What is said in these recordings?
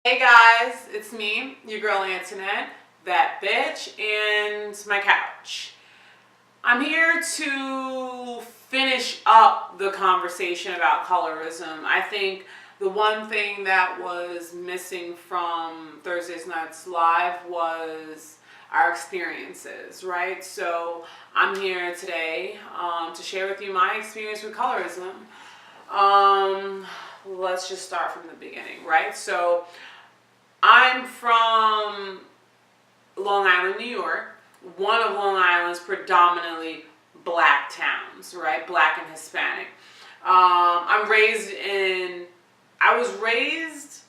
Hey guys, it's me, your girl Antoinette, that bitch, and my couch. I'm here to finish up the conversation about colorism. I think the one thing that was missing from Thursday's Night's Live was our experiences, right? So I'm here today to share with you my experience with colorism. Let's just start from the beginning, right? So I'm from Long Island, New York, one of Long Island's predominantly black towns, right? Black and Hispanic. I was raised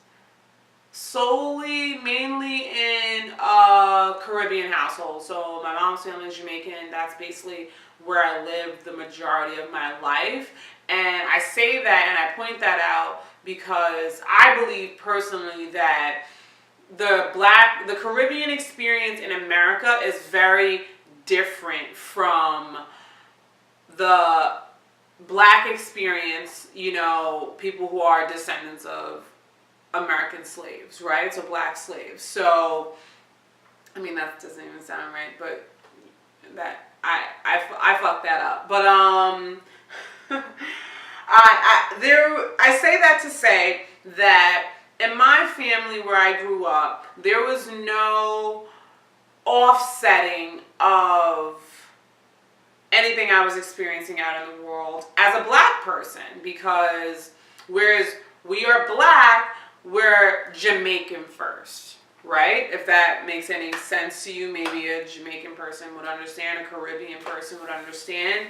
mainly in a Caribbean household. So my mom's family is Jamaican. That's basically where I lived the majority of my life. And I say that and I point that out because I believe personally that the Caribbean experience in America is very different from the black experience, people who are descendants of American slaves, right? So black slaves. So, I mean, that doesn't even sound right, but I fucked that up. But, I say that to say that in my family where I grew up, there was no offsetting of anything I was experiencing out in the world as a black person, because whereas we are black, we're Jamaican first, right? If that makes any sense to you, maybe a Jamaican person would understand, a Caribbean person would understand.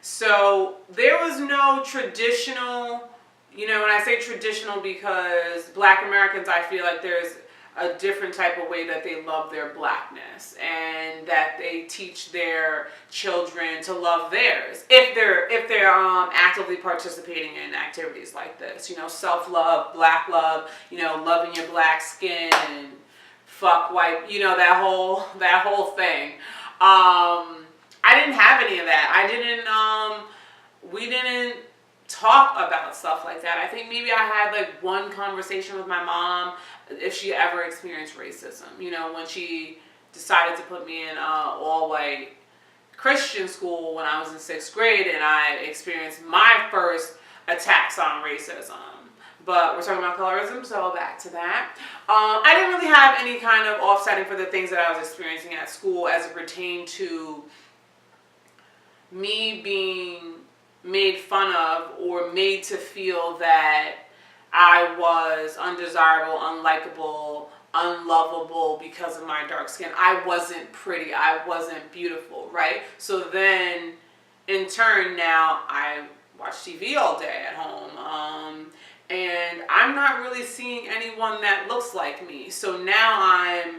So there was no traditional, when I say traditional, because black Americans, I feel like there's a different type of way that they love their blackness, and that they teach their children to love theirs if they're actively participating in activities like this. Self-love, black love, loving your black skin, and fuck white, that whole thing. I didn't have any of that. We didn't talk about stuff like that. I think maybe I had like one conversation with my mom if she ever experienced racism. When she decided to put me in all-white Christian school when I was in 6th grade, and I experienced my first attacks on racism. But we're talking about colorism, so back to that. I didn't really have any kind of offsetting for the things that I was experiencing at school as it pertained to me being made fun of or made to feel that I was undesirable, unlikable, unlovable because of my dark skin. I wasn't pretty. I wasn't beautiful, right? So then, in turn, now I watch TV all day at home. And I'm not really seeing anyone that looks like me. So now I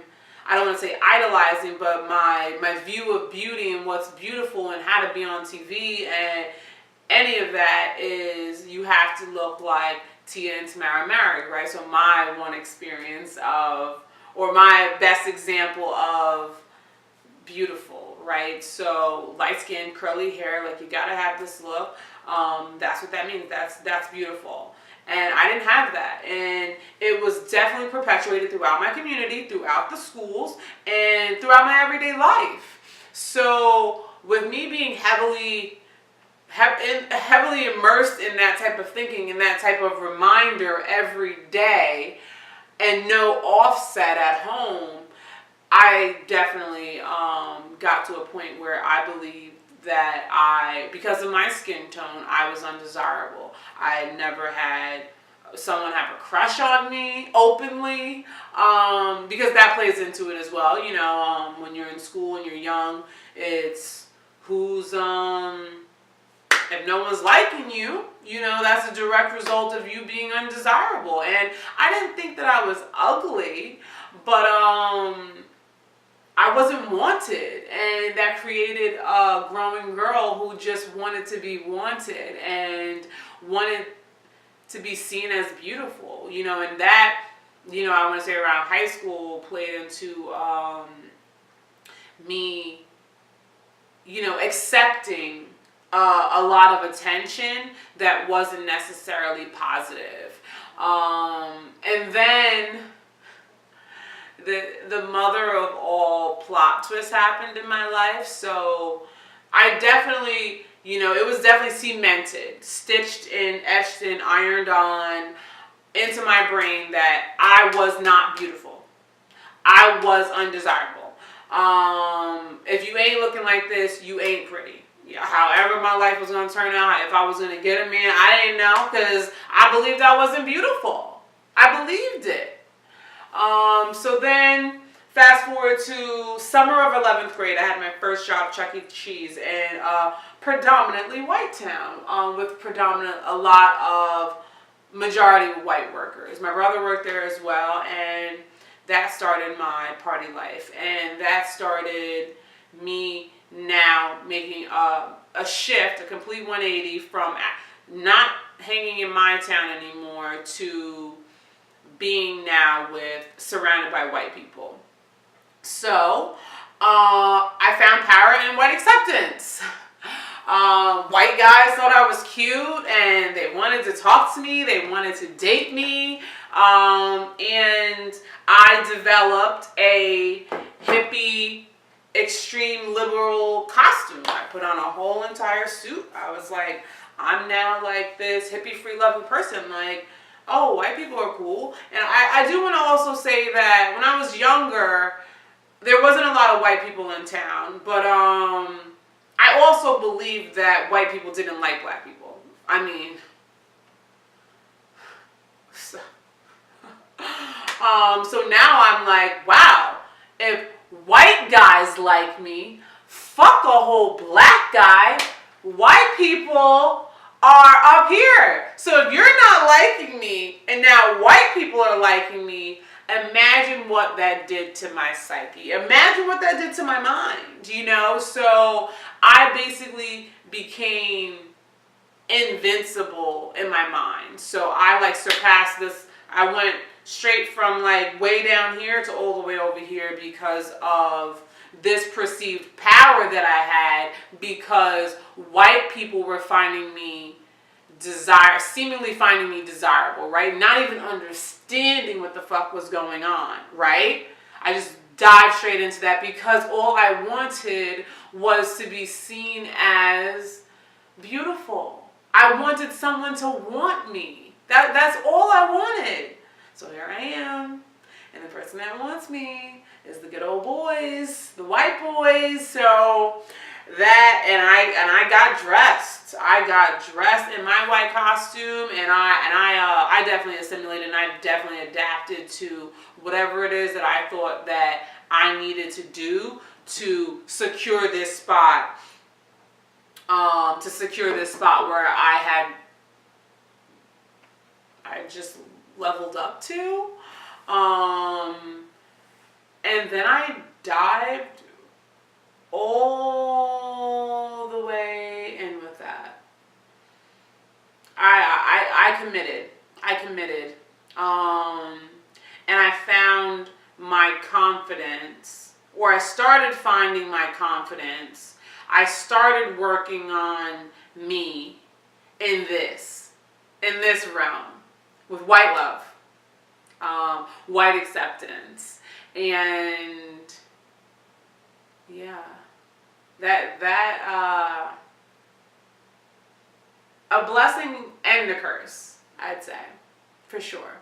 don't want to say idolizing, but my view of beauty and what's beautiful and how to be on TV and any of that is you have to look like Tia and Tamara married, right? So my one experience or my best example of beautiful, right? So light skin, curly hair, like you gotta have this look. That's what that means. That's beautiful. And I didn't have that. And it was definitely perpetuated throughout my community, throughout the schools, and throughout my everyday life. So with me being heavily immersed in that type of thinking and that type of reminder every day and no offset at home, I definitely got to a point where I believed that because of my skin tone, I was undesirable. I never had someone have a crush on me openly, because that plays into it as well. When you're in school and you're young, it's who's if no one's liking you, that's a direct result of you being undesirable. And I didn't think that I was ugly, but I wasn't wanted, and that created a growing girl who just wanted to be wanted and wanted to be seen as beautiful, and that, I want to say around high school played into me, accepting a lot of attention that wasn't necessarily positive. And then the mother of all plot twists happened in my life. So I definitely, it was definitely cemented, stitched in, etched in, ironed on into my brain that I was not beautiful. I was undesirable. If you ain't looking like this, you ain't pretty. However my life was going to turn out, if I was going to get a man, I didn't know, because I believed I wasn't beautiful. I believed it. So then, fast forward to summer of 11th grade, I had my first job, Chuck E. Cheese, in predominantly white town, with a lot of majority white workers. My brother worked there as well, and that started my party life, and that started me now making a shift, a complete 180 from not hanging in my town anymore to being now surrounded by white people. So I found power in white acceptance. White guys thought I was cute and they wanted to talk to me, they wanted to date me, and I developed a hippie, extreme liberal costume. I put on a whole entire suit. I was like, I'm now like this hippie, free loving person. Like, oh, white people are cool. And I do want to also say that when I was younger, there wasn't a lot of white people in town, but I also believed that white people didn't like black people. I mean, so now I'm like, wow, if white guys like me, fuck a whole black guy, white people are up here. So if you're not liking me and now white people are liking me, imagine what that did to my psyche. Imagine what that did to my mind, So I basically became invincible in my mind. So I surpassed this. I went straight from way down here to all the way over here because of this perceived power that I had, because white people were finding me seemingly finding me desirable, right? Not even understanding what the fuck was going on, right? I just dived straight into that because all I wanted was to be seen as beautiful. I wanted someone to want me. That's all I wanted. So here I am, and the person that wants me is the good old boys, the white boys. So that, and I got dressed. I got dressed in my white costume, and I definitely assimilated, and I definitely adapted to whatever it is that I thought that I needed to do to secure this spot. Where I just leveled up to. And then I dived all the way in with that. I committed. And I found my confidence, or I started finding my confidence. I started working on me in this realm with white love, white acceptance, and yeah, that a blessing and a curse, I'd say, for sure.